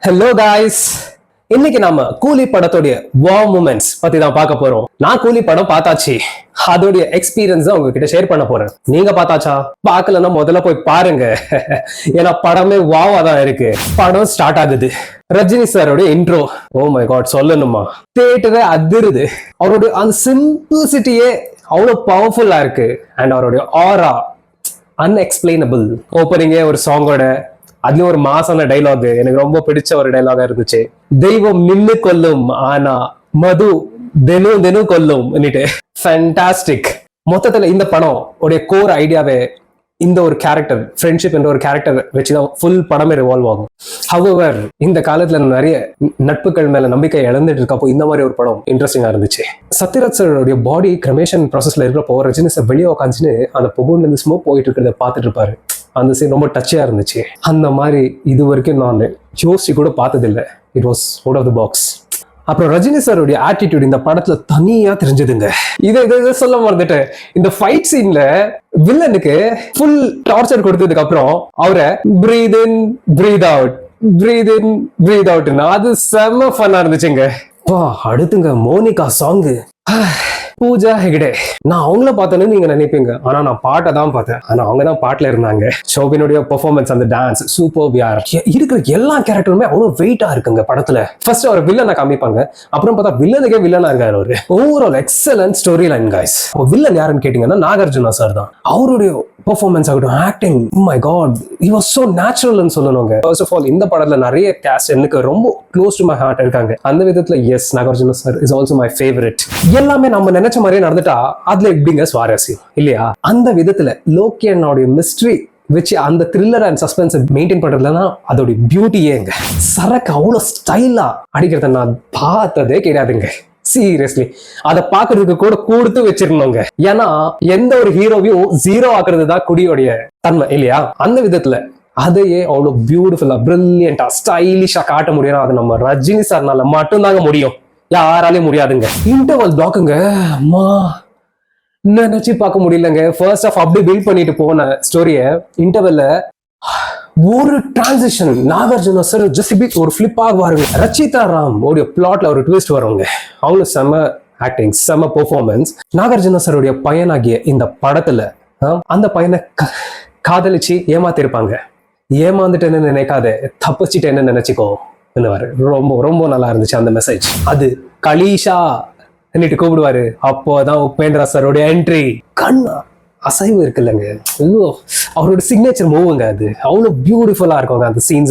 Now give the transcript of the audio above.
Hello guys, இன்னைக்கு நாம கூலி படத்தோடைய வாவ் மூமெண்ட்ஸ் பத்தி தான் பார்க்க போறோம். நான் கூலி படம் பார்த்தாச்சு, அதோடைய எக்ஸ்பீரியன்ஸ் தான் உங்ககிட்ட ஷேர் பண்ண போறேன். நீங்க பார்த்தாச்சா? பார்க்கலன்னா முதல்ல போய் பாருங்க. ஏன்னா படமே வாவா தான் இருக்கு. படம் ஸ்டார்ட் ஆகுது. ரஜினி சாரோட இன்ட்ரோ, ஓ மை காட், சொல்லணுமா? தியேட்டரே அதிருது. அவருடைய அந்த சிம்பிளிசிட்டியே அவ்வளவு பவர்ஃபுல்லா இருக்கு. அண்ட் அவருடைய ஆரா அன்எக்ஸ்பிளைனபிள். ஓப்பனிங்கே ஒரு சாங்கோட, அதுலயும் ஒரு மாசான டைலாக் எனக்கு ரொம்ப பிடிச்ச ஒரு டைலாகா இருந்துச்சு. தெய்வம் நின்னு கொல்லும் ஆனா மது தினம் தினம் கொல்லும். ஃபேண்டாஸ்டிக். மொத்தத்துல இந்த படம் உடைய கோர் ஐடியாவே இந்த ஒரு கேரக்டர், ஃப்ரெண்ட்ஷிப் என்ற ஒரு கேரக்டர் வச்சுதான் ஃபுல் படமே ரிவால்வ் ஆகும். ஹவவர் இந்த காலத்துல நிறைய நட்புகள் மேல நம்பிக்கை இழந்துட்டு இருக்கப்போ இந்த மாதிரி ஒரு படம் இன்ட்ரெஸ்டிங்கா இருந்துச்சு. சத்யராஜ் சாரோடைய பாடி கிரமேஷன் ப்ராசஸ்ல இருக்கிறப்போ ரஜினி சார் வெளியே உட்காந்துன்னு அந்த புகுண்ல இருந்து ஸ்மோக் போயிட்டு இருக்கிறத பார்த்துட்டு இருப்பாரு. அந்த சீன் ரொம்ப டச்சியா இருந்துச்சு. அந்த மாதிரி இது வரைக்கும் நான் யோசிச்சு கூட பார்த்ததில்லை. It was out of the box. அப்புறம் ரஜினி சாருடைய ஆட்டிடியூட் இந்த படத்துல தனியா தெரிஞ்சதுங்க. இதை சொல்ல மறந்துட்டேன். இந்த ஃபைட் சீன்ல வில்லனுக்கு ஃபுல் டார்ச்சர் கொடுத்ததுக்கு அப்புறம் அவரை பிரீத் இன் பிரீத் அவுட், பிரீத் இன் பிரீத் அவுட்னா அது செம்ம ஃபன்னா இருந்துச்சுங்க. அடுத்துங்க மோனிகா சாங்கு, பூஜா ஹெகடே. நான் அவங்கள பார்த்தேன்னு நீங்க நினைப்பீங்க, ஆனா நான் பாட்டை தான் பார்த்தேன். ஆனா அவங்க தான் பாட்டுல இருந்தாங்க. ஷோபினுடைய பெர்ஃபார்மன்ஸ், அந்த டான்ஸ் சூப்பர். இருக்கிற எல்லா கேரக்டருமே அவ்வளவு வெயிட்டா இருக்குங்க படத்துல. ஃபர்ஸ்ட் அவர் வில்லனை காமிப்பாங்க, அப்புறம் பார்த்தா வில்லனுக்கே வில்லனா இருக்காரு அவரு. Overall excellent story line guys. வில்லன் யாருன்னு கேட்டீங்கன்னா நாகார்ஜுனா சார் தான். அவருடைய பெர்ஃபார்மன்ஸ் ஆகட்டும், acting, my god, he was so natural ன்னு சொல்லணுங்க. ஃபர்ஸ்ட் ஆஃப் ஆல் இந்த படத்துல நிறைய கேஸ்ட் எனக்கு ரொம்ப க்ளோஸ் டு மை ஹார்ட் இருக்காங்க. அந்த விதத்துல yes, Nagarjuna sir is also my favourite. எல்லாமே நம்ம நினைச்ச மாதிரியே நடந்துட்டா அதுல எப்படிங்க சுவாரஸ்யம் இல்லையா? அந்த விதத்துல லோக்கி அண்ணாவுடைய மிஸ்ட்ரி வச்சு அந்த த்ரில்லர் அண்ட் சஸ்பென்ஸ் மெயின்டைன் பண்றதுலதான் அதோட பியூட்டியேங்க. சரக்கு அவ்வளவு ஸ்டைலா அடிக்கிறத நான் பார்த்ததே கிடையாதுங்க. சீரியஸ்லி அதை பாக்குறதுக்கு கூட கொடுத்து வச்சிருந்தோங்க. ஏன்னா எந்த ஒரு ஹீரோவையும் ஜீரோ ஆக்குறது தான் குடியோடைய தன்மை இல்லையா? அந்த விதத்துல அதையே அவ்வளவு பியூட்டிஃபுல்லா, பிரில்லியண்டா, ஸ்டைலிஷா காட்ட முடியும். அது நம்ம ரஜினி சார்னால மட்டும்தாங்க முடியும், யாராலையும் முடியாதுங்க. இன்டர்வல் பிளாக்குங்க, அம்மா நினைச்சு பார்க்க முடியலங்க. ஃபர்ஸ்ட் ஆஃப் அப்படி பில்ட் பண்ணிட்டு போன ஸ்டோரிய இன்டர்வெல்ல ஒரு டிரான்சிஷன், நாகார்ஜுனா சார் ஜஸ்ட் ஒரு ஃபிளிப் ஆகுவாருங்க. ரச்சிதா ராம் உடைய பிளாட்ல ஒரு ட்விஸ்ட் வருவாங்க. அவங்களும் செம ஆக்டிங், செம பெர்ஃபார்மன்ஸ். நாகார்ஜுனா சாருடைய பையனாகிய இந்த படத்துல அந்த பையனை காதலிச்சு ஏமாத்திருப்பாங்க. ஏமாந்துட்டேன்னு நினைக்காத, தப்பிச்சிட்டேன்னு நினைச்சுக்கோ. ரொம்ப ரொம்ப நல்லா இருந்துச்சு அந்த மெசேஜ். அது கலீஷா என்னிட்டு கூப்பிடுவாரு. அப்போதான் உபேந்திரா சாரோடைய என்ட்ரி. கண்ணா அசைவு இருக்குல்லங்க, அவரோட சிக்னேச்சர் மூவுங்க. அது அவ்வளவு பியூட்டிஃபுல்லா இருக்கும் அந்த சீன்ஸ் எல்லாம்.